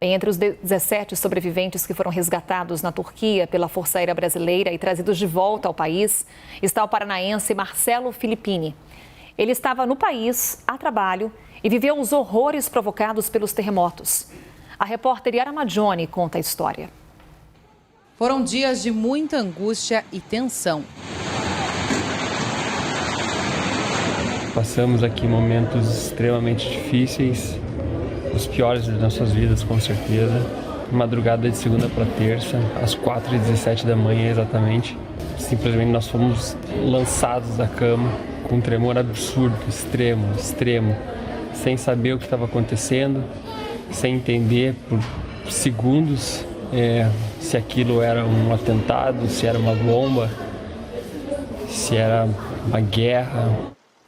Entre os 17 sobreviventes que foram resgatados na Turquia pela Força Aérea Brasileira e trazidos de volta ao país, está o paranaense Marcelo Filippini. Ele estava no país a trabalho e viveu os horrores provocados pelos terremotos. A repórter Yara Maggioni conta a história. Foram dias de muita angústia e tensão. Passamos aqui momentos extremamente difíceis, os piores das nossas vidas, com certeza. Madrugada de segunda para terça, às 4h17 da manhã exatamente. Simplesmente nós fomos lançados da cama com um tremor absurdo, extremo, sem saber o que estava acontecendo, sem entender por segundos se aquilo era um atentado, se era uma bomba, se era uma guerra.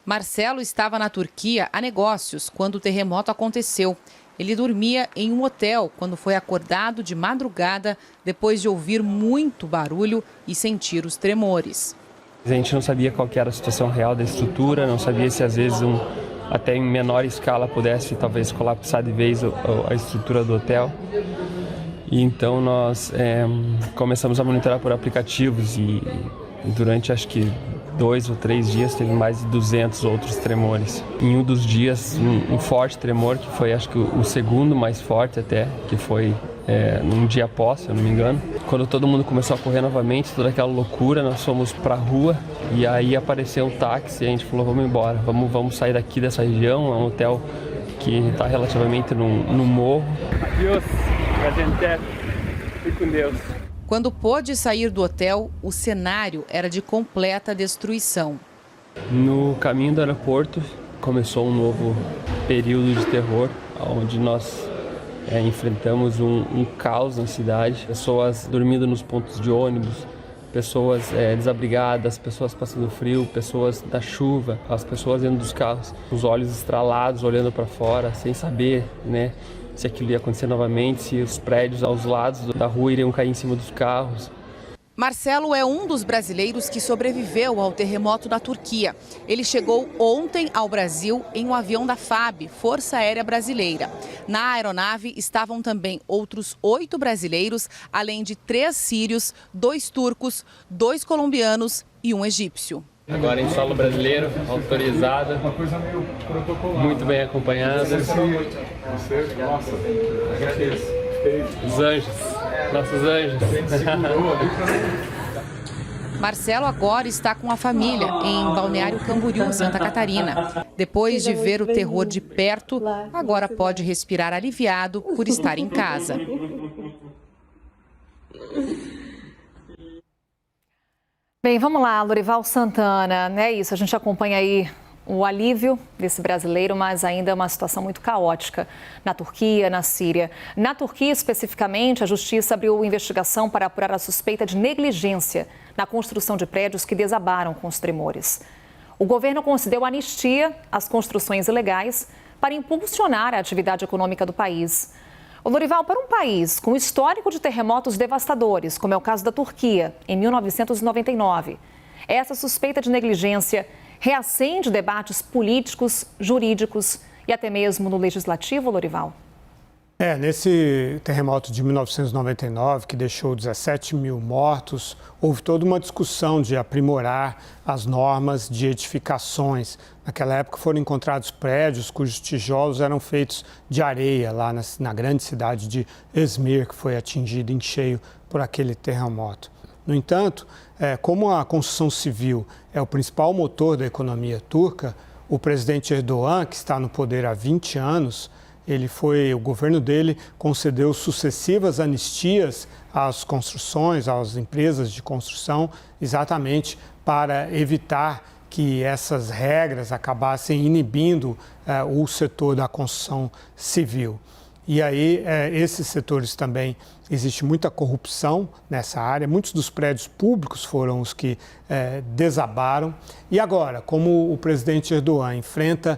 Marcelo estava na Turquia a negócios quando o terremoto aconteceu. Ele dormia em um hotel quando foi acordado de madrugada depois de ouvir muito barulho e sentir os tremores. A gente não sabia qual que era a situação real da estrutura, não sabia se às vezes até em menor escala pudesse talvez colapsar de vez a estrutura do hotel. E então nós começamos a monitorar por aplicativos e durante acho que 2 ou 3 dias teve mais de 200 outros tremores. Em um dos dias, um forte tremor, que foi acho que o segundo mais forte até, que foi num dia após, se eu não me engano. Quando todo mundo começou a correr novamente, toda aquela loucura, nós fomos para a rua e aí apareceu um táxi e a gente falou, vamos embora, vamos sair daqui dessa região, é um hotel que está relativamente no morro. Adeus, Gaziantep, fique com Deus. Quando pôde sair do hotel, o cenário era de completa destruição. No caminho do aeroporto, começou um novo período de terror, onde nós enfrentamos um caos na cidade. Pessoas dormindo nos pontos de ônibus, pessoas desabrigadas, pessoas passando frio, pessoas na chuva, as pessoas dentro dos carros, os olhos estralados, olhando para fora, sem saber, se aquilo ia acontecer novamente, se os prédios aos lados da rua iriam cair em cima dos carros. Marcelo é um dos brasileiros que sobreviveu ao terremoto da Turquia. Ele chegou ontem ao Brasil em um avião da FAB, Força Aérea Brasileira. Na aeronave estavam também outros 8 brasileiros, além de 3 sírios, 2 turcos, 2 colombianos e um egípcio. Agora em solo brasileiro, autorizada, muito bem acompanhada. Nossa, agradeço. Os anjos, nossos anjos. Marcelo agora está com a família em Balneário Camboriú, Santa Catarina. Depois de ver o terror de perto, agora pode respirar aliviado por estar em casa. Bem, vamos lá, Lorival Santana, é isso, a gente acompanha aí o alívio desse brasileiro, mas ainda é uma situação muito caótica na Turquia, na Síria. Na Turquia, especificamente, a Justiça abriu investigação para apurar a suspeita de negligência na construção de prédios que desabaram com os tremores. O governo concedeu anistia às construções ilegais para impulsionar a atividade econômica do país. O Lorival, para um país com histórico de terremotos devastadores, como é o caso da Turquia, em 1999, essa suspeita de negligência reacende debates políticos, jurídicos e até mesmo no legislativo, Lorival? Nesse terremoto de 1999, que deixou 17 mil mortos, houve toda uma discussão de aprimorar as normas de edificações. Naquela época foram encontrados prédios cujos tijolos eram feitos de areia, lá na grande cidade de Izmir, que foi atingida em cheio por aquele terremoto. No entanto, como a construção civil é o principal motor da economia turca, o presidente Erdogan, que está no poder há 20 anos, o governo dele concedeu sucessivas anistias às construções, às empresas de construção, exatamente para evitar que essas regras acabassem inibindo o setor da construção civil. E aí, esses setores também, existe muita corrupção nessa área, muitos dos prédios públicos foram os que desabaram. E agora, como o presidente Erdogan enfrenta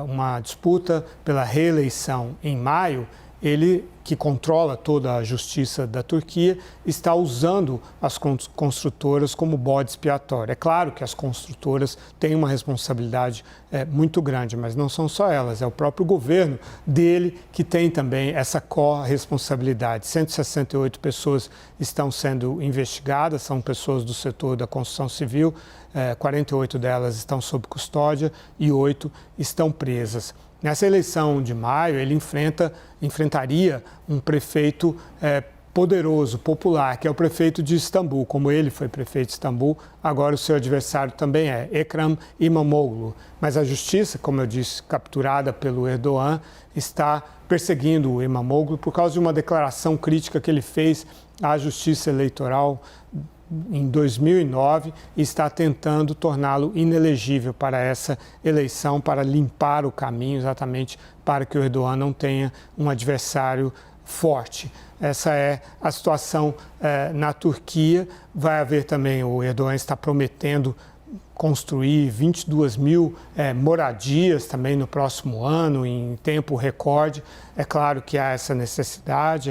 uma disputa pela reeleição em maio, ele, que controla toda a justiça da Turquia, está usando as construtoras como bode expiatório. É claro que as construtoras têm uma responsabilidade muito grande, mas não são só elas, é o próprio governo dele que tem também essa corresponsabilidade. 168 pessoas estão sendo investigadas, são pessoas do setor da construção civil, 48 delas estão sob custódia e 8 estão presas. Nessa eleição de maio, ele enfrentaria um prefeito poderoso, popular, que é o prefeito de Istambul. Como ele foi prefeito de Istambul, agora o seu adversário também é Ekrem İmamoğlu. Mas a justiça, como eu disse, capturada pelo Erdogan, está perseguindo o İmamoğlu por causa de uma declaração crítica que ele fez à justiça eleitoral em 2009 e está tentando torná-lo inelegível para essa eleição, para limpar o caminho exatamente para que o Erdogan não tenha um adversário forte. Essa é a situação na Turquia. Vai haver também, o Erdogan está prometendo construir 22 mil moradias também no próximo ano, em tempo recorde. É claro que há essa necessidade,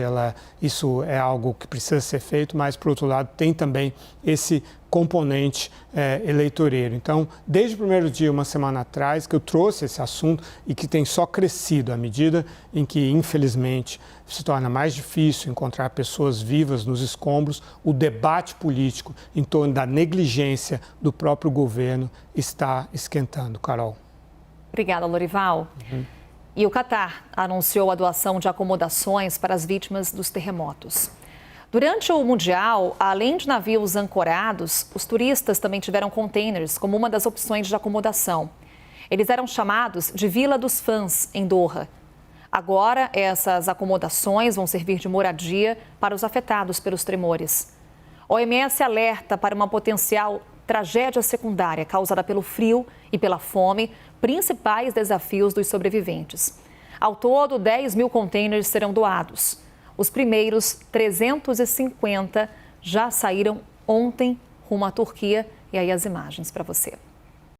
isso é algo que precisa ser feito, mas, por outro lado, tem também esse componente eleitoreiro. Então, desde o primeiro dia, uma semana atrás, que eu trouxe esse assunto e que tem só crescido à medida em que, infelizmente, se torna mais difícil encontrar pessoas vivas nos escombros, o debate político em torno da negligência do próprio governo está esquentando. Carol. Obrigada, Lorival. E o Catar anunciou a doação de acomodações para as vítimas dos terremotos. Durante o Mundial, além de navios ancorados, os turistas também tiveram containers como uma das opções de acomodação. Eles eram chamados de Vila dos Fãs, em Doha. Agora, essas acomodações vão servir de moradia para os afetados pelos tremores. A OMS alerta para uma potencial tragédia secundária causada pelo frio e pela fome, principais desafios dos sobreviventes. Ao todo, 10 mil containers serão doados. Os primeiros 350 já saíram ontem rumo à Turquia. E aí as imagens para você.